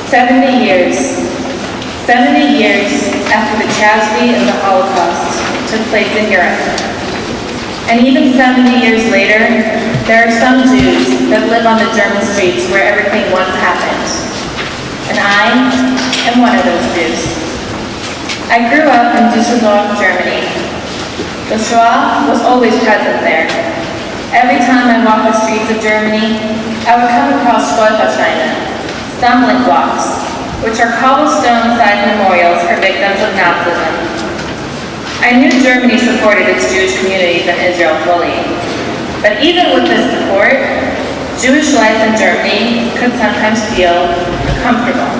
70 years. 70 years after the tragedy of the Holocaust took place in Europe. And even 70 years later, there are some Jews that live on the German streets where everything once happened. And I am one of those Jews. I grew up in Düsseldorf, Germany. The Shoah was always present there. Every time I walked the streets of Germany, I would come across Stolpersteine, stumbling blocks, which are cobblestone-sized memorials for victims of Nazism. I knew Germany supported its Jewish communities in Israel fully, but even with this support, Jewish life in Germany could sometimes feel uncomfortable.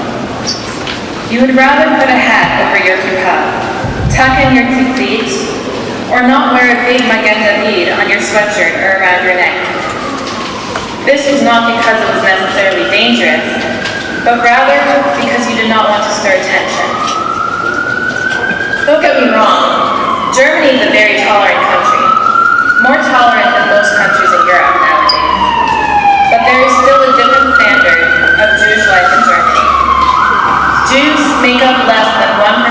You would rather put a hat over your kippah, tuck in your tzitzit, or not wear a big Magen David on your sweatshirt or around your neck. This was not because it was necessarily dangerous, but rather because you did not want to stir tension. Don't get me wrong, Germany is a very tolerant country, more tolerant than most countries in Europe nowadays. But there is still a different standard of Jewish life in Germany. Jews make up less than 1%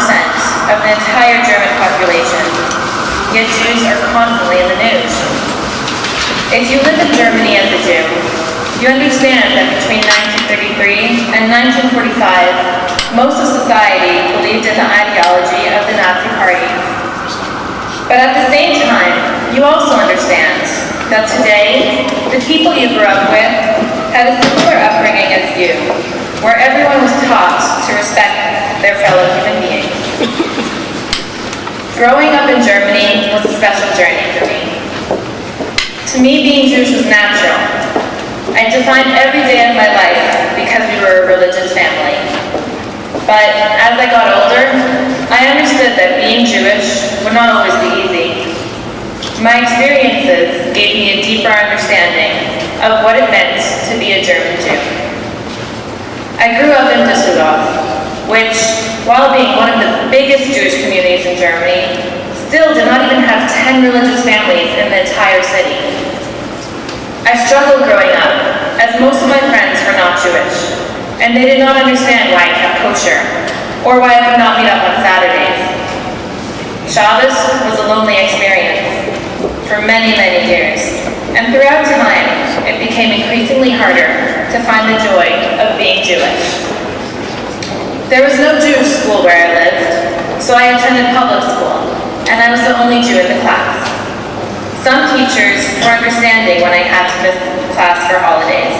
of the entire German population, yet Jews are constantly in the news. If you live in Germany as a Jew, you understand that between 1933 and 1945, most of society believed in the ideology of the Nazi Party. But at the same time, you also understand that today, the people you grew up with had a similar upbringing as you, where everyone was taught to respect their fellow human beings. Growing up in Germany was a special journey for me. To me, being Jewish was natural. I defined every day of my life because we were a religious family. But as I got older, I understood that being Jewish would not always be easy. My experiences gave me a deeper understanding of what it meant to be a German Jew. I grew up in Düsseldorf, which, while being one of the biggest Jewish communities in Germany, still did not even have 10 religious families in the entire city. I struggled growing up, as most of my friends were not Jewish, and they did not understand why I kept kosher, or why I could not meet up on Saturdays. Shabbos was a lonely experience for many, many years, and throughout time, it became increasingly harder to find the joy of being Jewish. There was no Jewish school where I lived, so I attended public school, and I was the only Jew in the class. Some teachers were understanding when I had to miss class for holidays.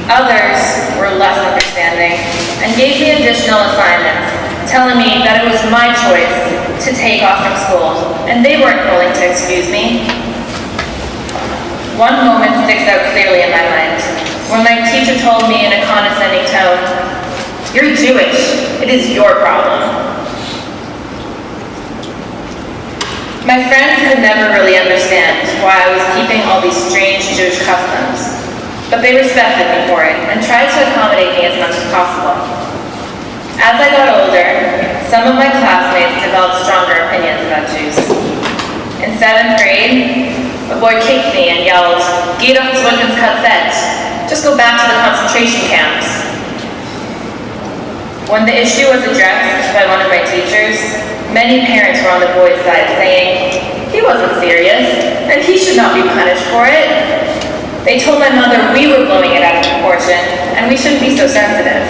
Others were less understanding and gave me additional assignments, telling me that it was my choice to take off from school, and they weren't willing to excuse me. One moment sticks out clearly in my mind, when my teacher told me in a condescending tone, "You're Jewish, it is your problem." My friends could never really understand why I was keeping all these strange Jewish customs, but they respected me for it and tried to accommodate me as much as possible. As I got older, some of my classmates developed stronger opinions about Jews. In 7th grade, a boy kicked me and yelled, "Geh doch zurück ins KZ, just go back to the concentration camps." When the issue was addressed by one of my teachers, many parents were on the boy's side saying, "He wasn't serious, and he should not be punished for it." They told my mother we were blowing it out of proportion, and we shouldn't be so sensitive.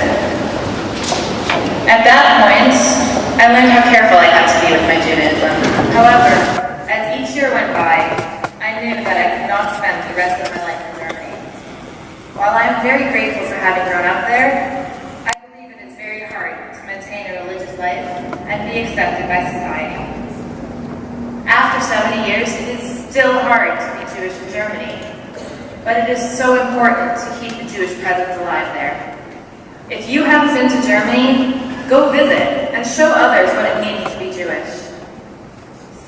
At that point, I learned how careful I had to be with my Judaism. However, as each year went by, I knew that I could not spend the rest of my life in Germany. While I am very grateful for having grown up there, I believe it is very hard to maintain a religious life and be accepted by society. After 70 years, it is still hard to be Jewish in Germany, but it is so important to keep the Jewish presence alive there. If you haven't been to Germany, go visit and show others what it means to be Jewish.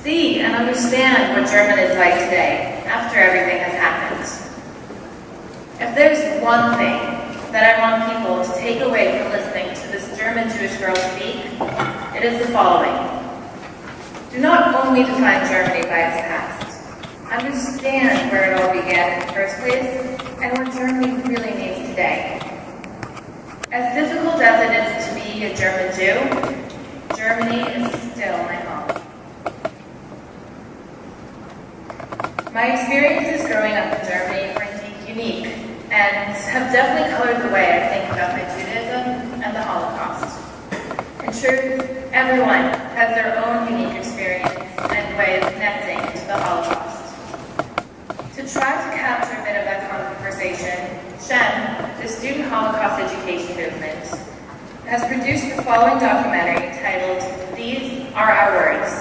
See and understand what German is like today, after everything has happened. If there's one thing that I want people to take away from listening to this German Jewish girl speak, it is the following. Do not only define Germany by its past. Understand where it all began in the first place and what Germany really means today. As difficult as German Jew, Germany is still my home. My experiences growing up in Germany were indeed unique and have definitely colored the way I think about my Judaism and the Holocaust. In truth, everyone has their own unique experience and way of connecting to the Holocaust. To try to capture a bit of that conversation, Shem, the student Holocaust education movement, has produced the following documentary titled, "These Are Our Words."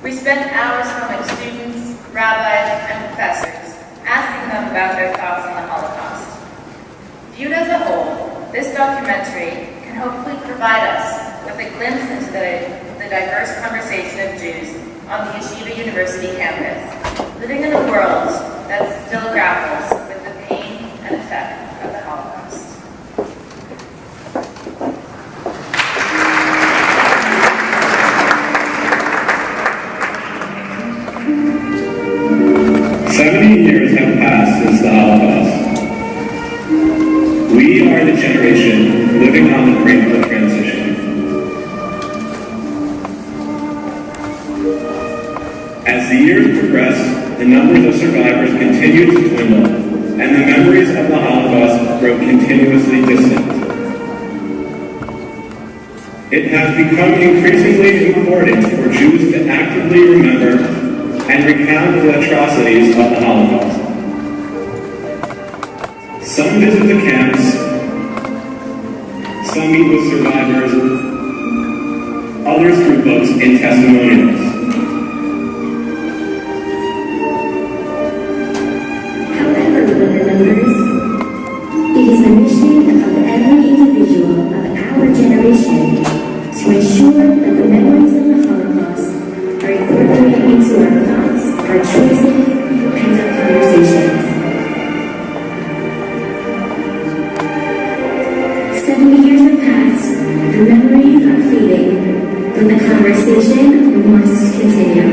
We spent hours filming students, rabbis, and professors, asking them about their thoughts on the Holocaust. Viewed as a whole, this documentary can hopefully provide us with a glimpse into the diverse conversation of Jews on the Yeshiva University campus, living in a world that still grapples with the pain and effects of the Holocaust. Years have passed since the Holocaust. We are the generation living on the brink of transition. As the years progress, the numbers of survivors continue to dwindle, and the memories of the Holocaust grow continuously distant. It has become increasingly important for Jews to actively remember and recount the atrocities of the Holocaust. Some visit the camps, some meet with survivors, others through books and testimonials. However one remembers, it is the mission of every individual of our generation to ensure that the memories of the Holocaust are incorporated into our thoughts, our choices, and our conversations. 70 years have passed, the memories are fading, but the conversation must continue.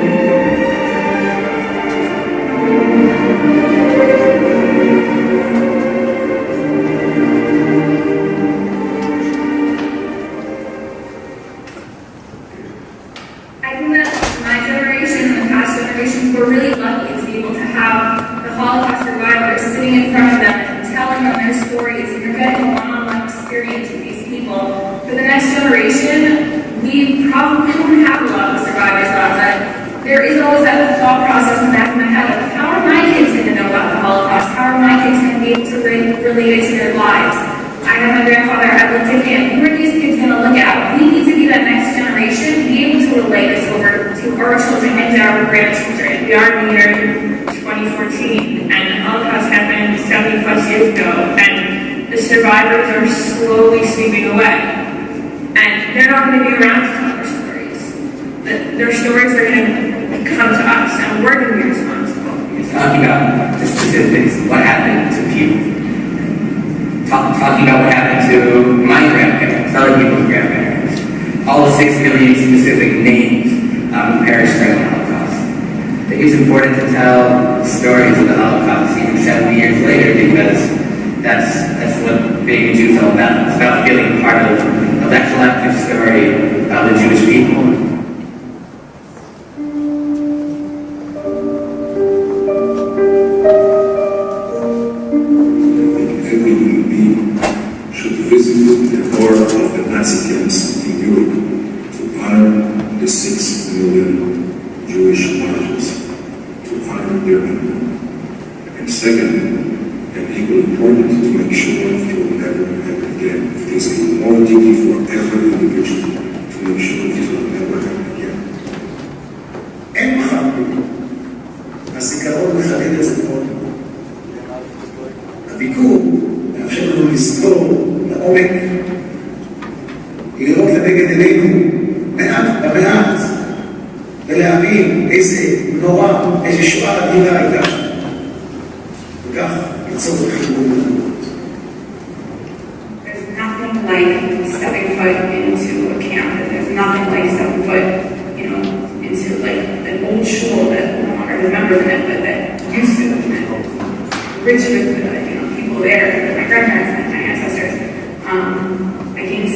We're really lucky to be able to have the Holocaust survivors sitting in front of them and telling them their stories, and you're getting a one-on-one experience with these people. For the next generation, we probably won't have a lot of the survivors left. There is always that thought process in the back of my head of, how are my kids going to know about the Holocaust? How are my kids going to be able to relate it to their lives? I have my grandfather, I looked at him. Who are these kids going to look at? We need to be that next generation, be able to relay this over to our children and our grandchildren. We are in the year 2014, and the Holocaust happened 70 plus years ago, and the survivors are slowly sweeping away. And they're not going to be around to tell their stories. Their stories are going to come to us, and we're going to be responsible. Talking about the specifics of what happened to people. Talking about what happened to my grandparents, other people's grandparents. All the 6 million specific names who perished during the Holocaust. I think it's important to tell stories of the Holocaust even 70 years later, because that's what being a Jew is all about. It's about feeling part of that collective story of the Jewish people.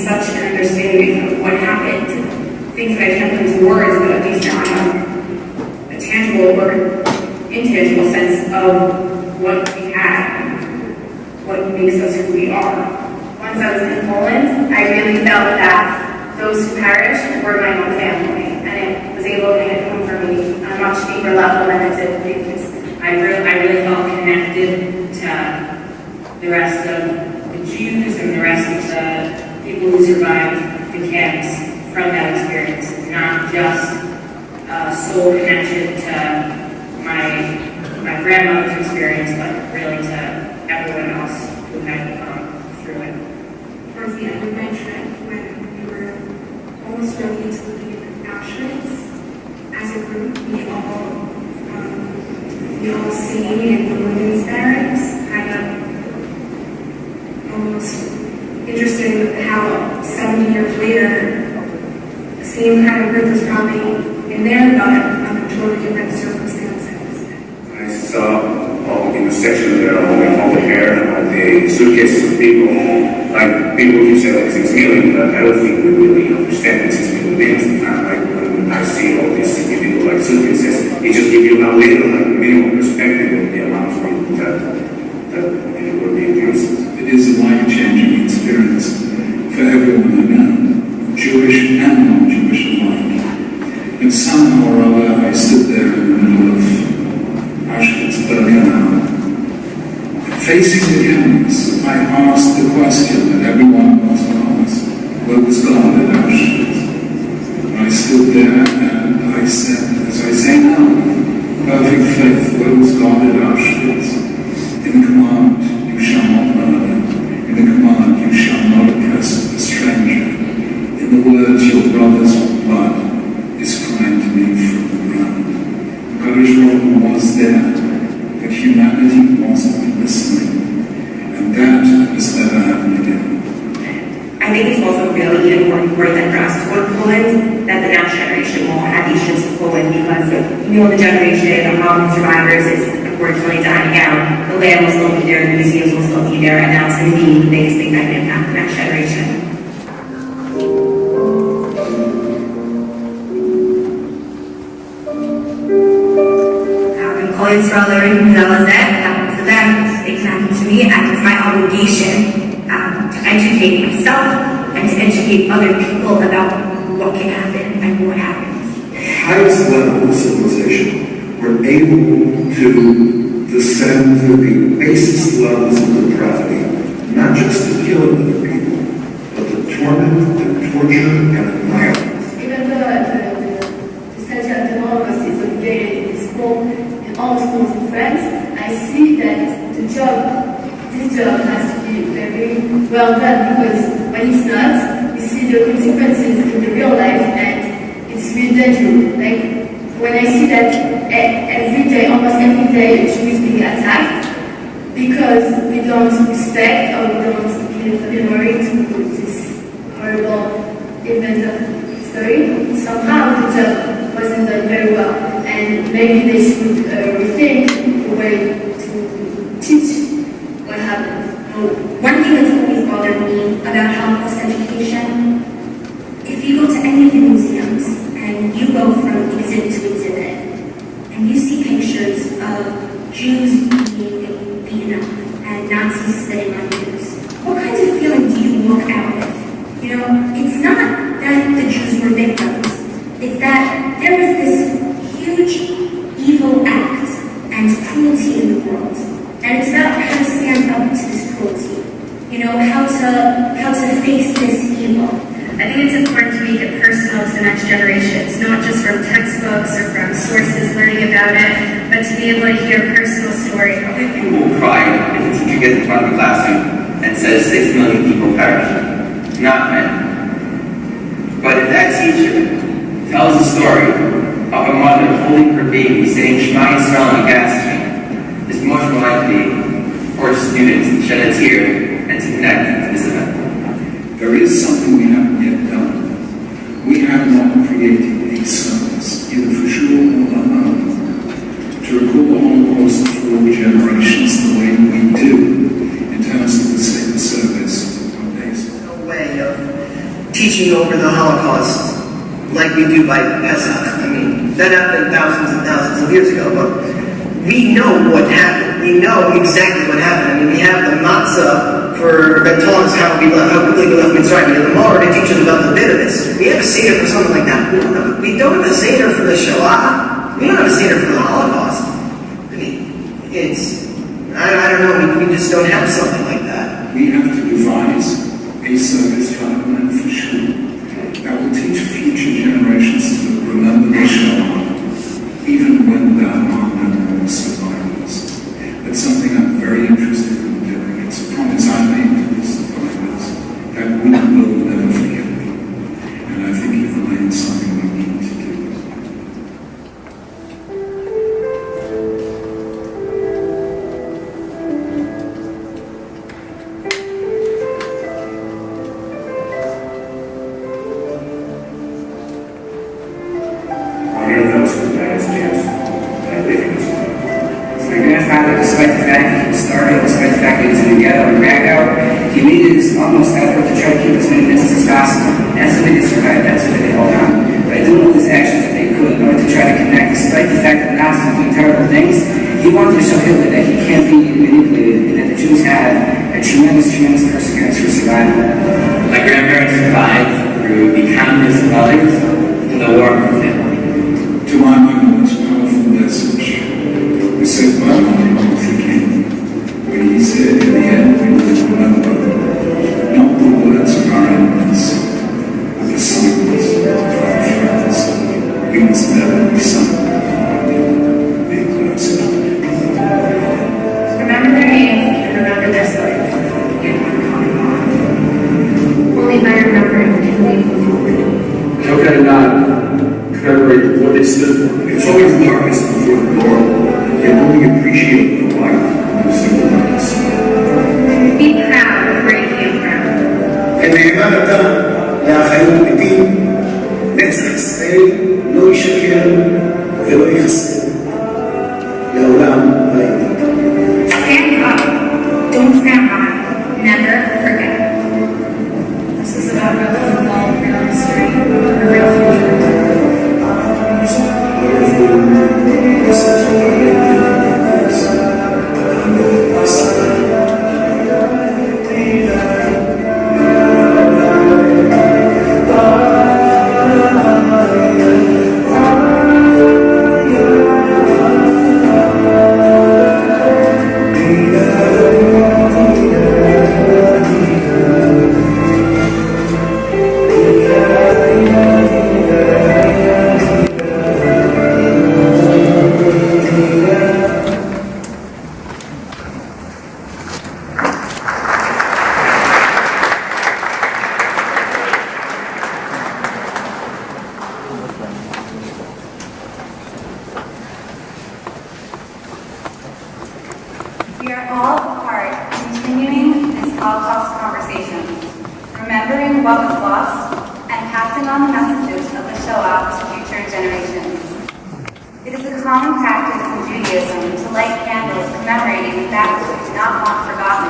such an understanding of what happened. Things that I can't put into words, but at least now I have a tangible or intangible sense of what we had, what makes us who we are. Once I was in Poland, I really felt that those who perished were my own family, and it was able to hit home for me on a much deeper level than it did previous. I really felt connected to the rest of the Jews and the rest of the people who survived the camps from that experience, not just a soul connection to my grandmother's experience, but really to everyone else who had gone through it. Towards the end of my trip, when we were almost ready to leave Auschwitz, as a group, we all singing in the women's barracks, kind of almost interesting how 70 years later, the same kind of group is probably in there, but under totally different circumstances. I saw in the section there all the hair and all the suitcases of people, like people who say like 6 million, but I don't think we really understand what 6 million means. Like when I see all these people like suitcases, it just gives you a little like minimum perspective of the amount of people that it will be used. It is a life-changing experience for everyone I know, Jewish and non-Jewish alike. And somehow or other, I stood there in the middle of Auschwitz-Birkenau. Facing the cameras, I asked the question that everyone must ask: where was God at Auschwitz? And I stood there and I said, as I say now, perfect faith, where was God at Auschwitz? In the command, you shall not murder. In the command, you shall not oppress a stranger. In the words, your brother's blood is crying to me from the ground. God was there, but humanity wasn't listening. And that has never happened again. I think it's also really important that for us to go to Poland, that the next generation will have these trips to Poland, because the generation of Holocaust survivors is unfortunately dying out. The land will still be there, the museums will still be there, and that's going to be the biggest thing that can impact the next generation. Poland's for all the reasons I was there, it happened to them, it can happen to me, and it's my obligation to educate myself and to educate other people about what can happen and what happens. Highest level of civilization, we're able to descend to the basest levels of depravity, not just to kill other people, but to torment, to torture, and annihilate. Even the study of the Holocaust is obligated in the school, in all the schools in France. I see that this job has to be very well done, because when it's not, you see the consequences in the real life, and it's really dangerous. Like when I see that every day, almost every day, a Jew is being attacked because we don't respect or we don't give memory to this horrible event of history. Somehow the job wasn't done very well, and maybe they should rethink the way to teach what happened. One thing that's always bothered me about Holocaust education, if you go to any of the museums and you go from exhibit to exhibit and you see pictures of Jews being beaten up and Nazis spitting on Jews, what kinds of feelings do you walk out with? You know, it's not that the Jews were victims, it's that there was this huge evil act and cruelty in the world. And it's about how to stand up to this cruelty. You know, how to face this evil. I think it's important to make it personal to the next generation. It's not just from textbooks or from sources learning about it, but to be able to hear a personal story. I think people will cry if a teacher gets in front of the classroom and says 6 million people perished. Not many. But if that teacher tells a story of a mother holding her baby saying Shema Yisrael on a gas tank, is much more likely for students to shed a tear and to connect to this event. There is something we haven't yet done. We have not created a service, either for sure or unknown, to recall the Holocaust for all generations the way we do in terms of the same service. No way of teaching over the Holocaust like we do by Pesach. I mean, that happened thousands and thousands of years ago, but we know what happened. We know exactly what happened. I mean, we have the matzah that tells us how quickly we left Mitzrayim. And the Gemara to teach us about the bitterness. We have a seder for something like that. We don't have a seder for the Shoah. We don't have a seder for the Holocaust. I mean, I don't know. We just don't have something like that. We have to devise a service fund for sure that will teach future generations to remember the Shoah, even when there are no more survivors. That's something I'm very interested in doing. It's a promise I made to the survivors that we will never forget them. And I think it remains something we need to do. Almost effort to try to keep as many businesses as possible. That's the way they survived, that's the way they held on. By doing all these actions that they could in order to try to connect, despite the fact that Nazis were doing terrible things, he wanted to show Hitler that he can't be manipulated and that the Jews had a tremendous perseverance for survival. My grandparents survived through the kindness of others and the warmth of family. To my mind, the most powerful message was said by Martin Luther King when he said, in the end, we will remember not the words of our enemies, but the silence of our friends. We must never be silent about being close. Remember their names and remember their stories. Only by remembering can we move forward. How can I not commemorate what they stood for? It's always darkest before the dawn, yet only appreciate the light of the silence. Be proud of where you came from. ונאמן אתה לאחריות מתים, נצח ישראל לא ישקר ולא יחסר. לעולם לא ימות. Stand up. Don't stand by. Never forget. This is about real history, a real future. We are all a part of continuing this Holocaust conversation, remembering what was lost and passing on the messages of the Shoah to future generations. It is a common practice in Judaism to light candles commemorating that which we do not want forgotten.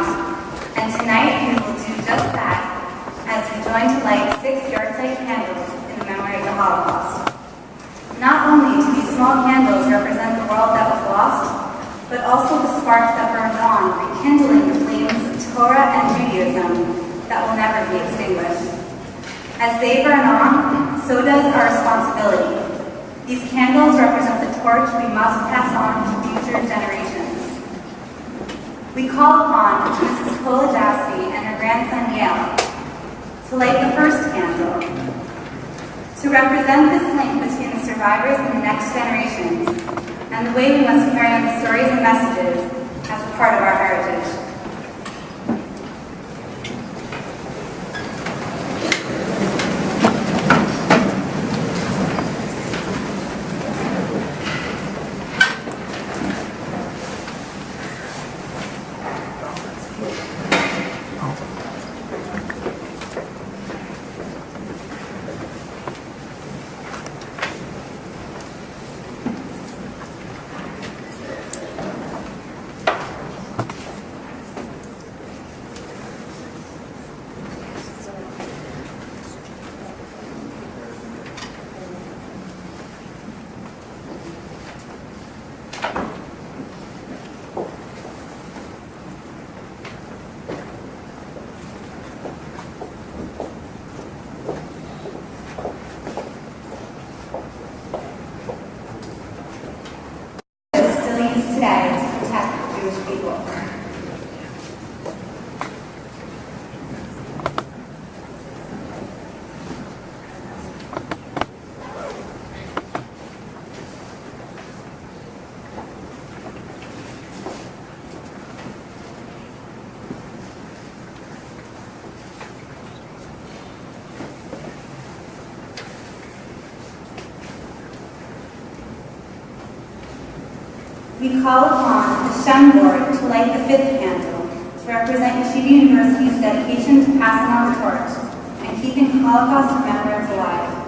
And tonight we will do just that as we join to light 6 yahrzeit candles in memory of the Holocaust. Not only do these small candles represent the world that was lost, but also the sparks that burned on, rekindling the flames of Torah and Judaism that will never be extinguished. As they burn on, so does our responsibility. These candles represent the torch we must pass on to future generations. We call upon Mrs. Kolajowski and her grandson Yale to light the first candle, to represent this link between the survivors and the next generations, and the way we must carry on the stories and messages as a part of our heritage. We call upon the Shem Board to light the fifth candle to represent Yeshiva University's dedication to passing on the torch and keeping Holocaust remembrance alive.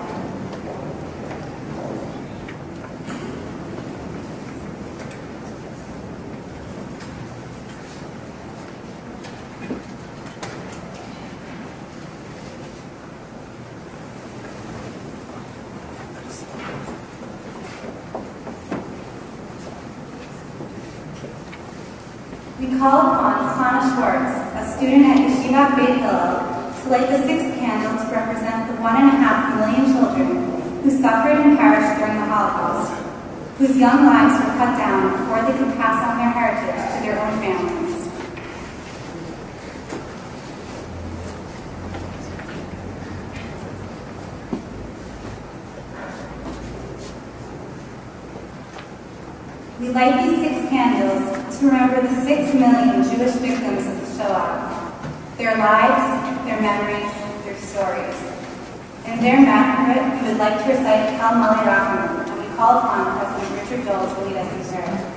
We call upon Hannah Schwartz, a student at Yeshiva Beit Hillel, to light the sixth candle to represent the 1.5 million children who suffered and perished during the Holocaust, whose young lives were cut down before they could pass on their heritage to their own families. We light these 6 candles to remember the 6 million Jewish victims of the Shoah, their lives, their memories, their stories. In their memory, we would like to recite Kal Mali Rachamim, and we call upon President Richard Joel to lead us in prayer.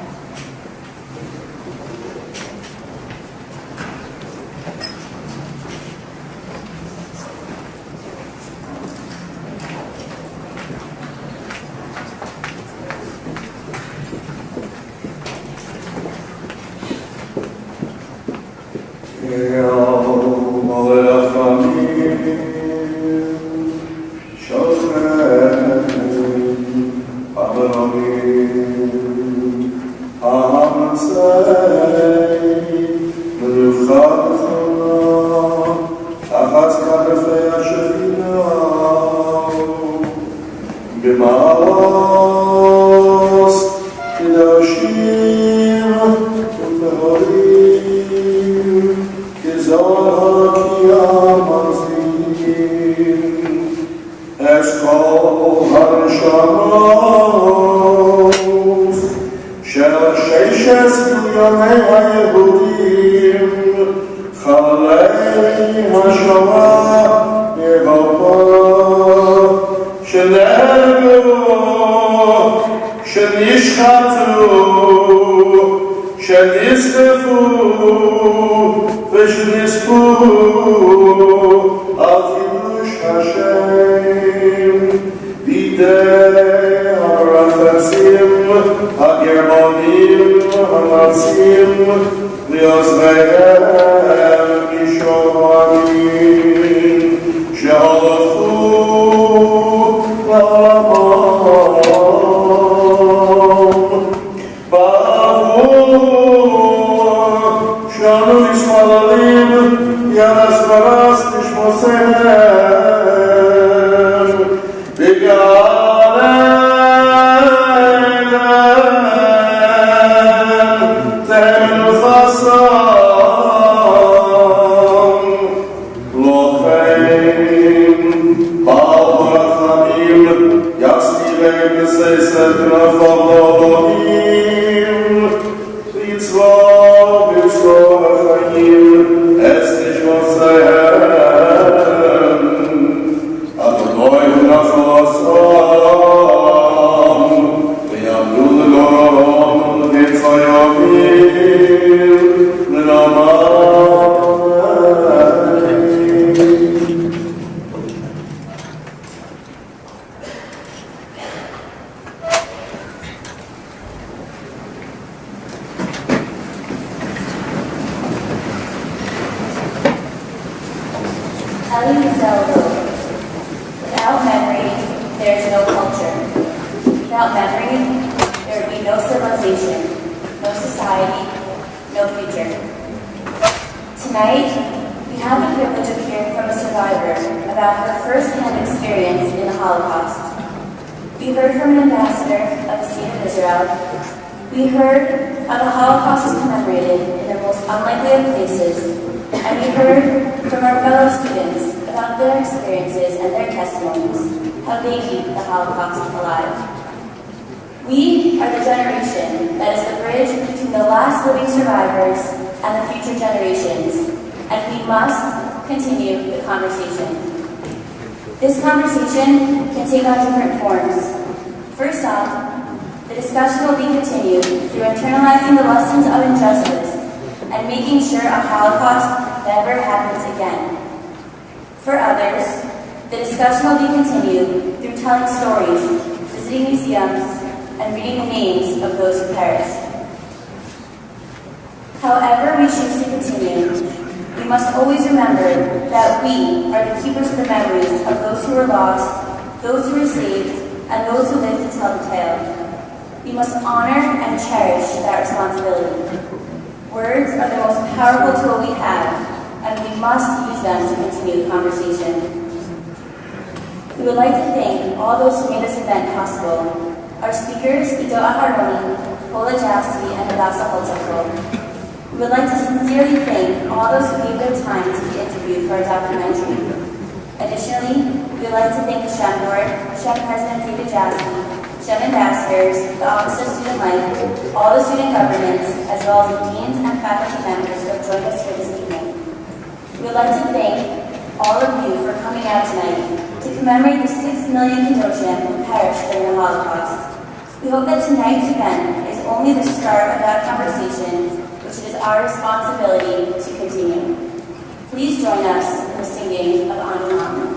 Without memory, there is no culture. Without memory, there would be no civilization, no society, no future. Tonight, we have the privilege of hearing from a survivor about her first-hand experience in the Holocaust. We heard from an ambassador of the State of Israel. We heard how the Holocaust is commemorated in the most unlikely of places, and we heard from our fellow students about their experiences and their testimonies, how they keep the Holocaust alive. We are the generation that is the bridge between the last living survivors and the future generations, and we must continue the conversation. This conversation can take on different forms. For some, the The discussion will be continued through internalizing the lessons of injustice and making sure a Holocaust never happens again. For others, the discussion will be continued through telling stories, visiting museums, and reading the names of those who perished. However we choose to continue, we must always remember that we are the keepers of the memories of those who were lost, those who were saved, and those who lived to tell the tale. We must honor and cherish that responsibility. Words are the most powerful tool we have, and we must use them to continue the conversation. We would like to thank all those who made this event possible. Our speakers, Ido Aharoni, Pola Jassi, and Adasa Holzapro. We would like to sincerely thank all those who gave their time to be interviewed for our documentary. Additionally, we would like to thank the Shem Board, Shem President David Jassi, Shem Ambassadors, the Office of Student Life, all the student governments, as well as the deans and faculty members who have joined us here this evening. We would like to thank all of you for coming out tonight to commemorate the 6 million Kedoshim who perished during the Holocaust. We hope that tonight's event is only the start of that conversation, which it is our responsibility to continue. Please join us in the singing of Anu Anu.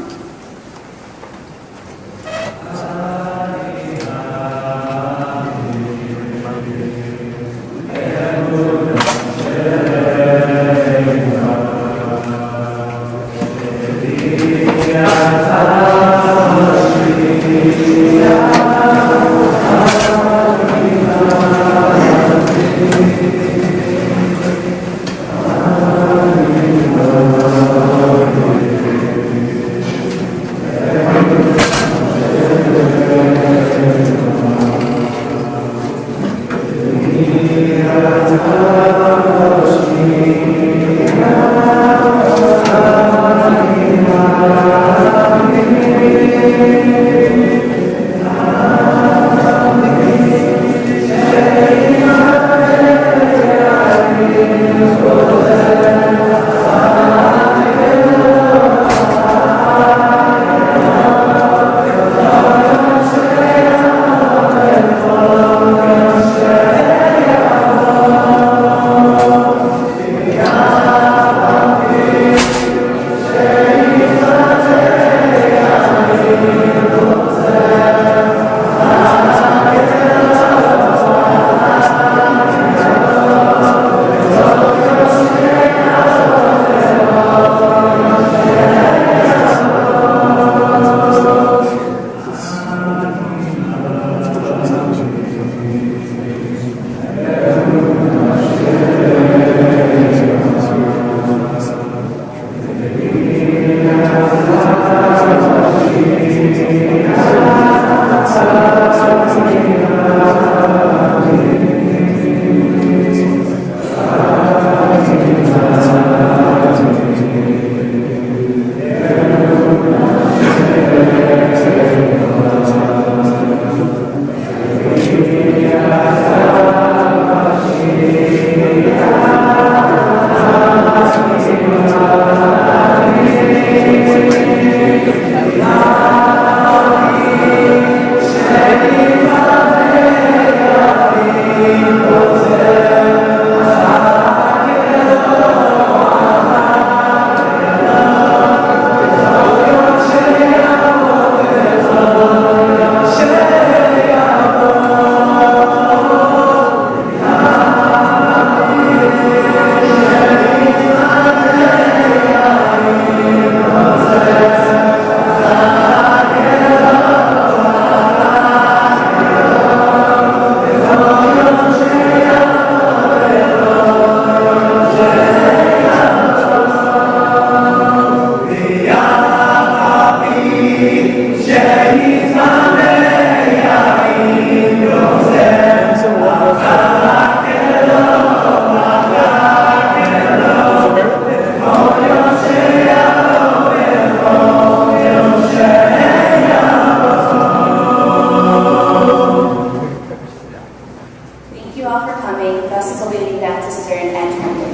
Justice will be leading Baptist here in Antwerp.